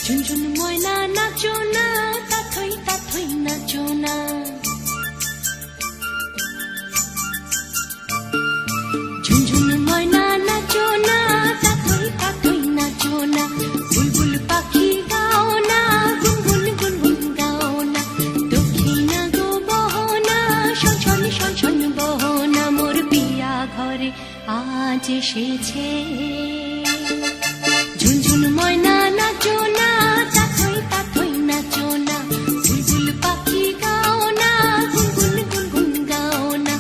ঝুনঝুন ময়না নাচো না, তাথই তাথই নাচো না। ঝুনঝুন ময়না নাচো না, তাথই তাথই নাচো না। বুলবুল পাখি গাও না, গুনগুন গুনগুন গাও না। দক্ষিণা গো বহনা, শন শন শন বহনা। মোর পিয়া ঘরে আজ এসেছে। ঝুনঝুন ময়না নাচো না, তাথই তাথই নাচো না। বুলবুল পাখি গাও না, গুনগুন গুনগুন গাও না।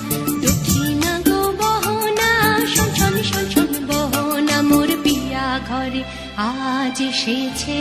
দক্ষিণা গো বহনা, শন শন শন বহনা। মোর পিয়া ঘরে আজ এসেছে।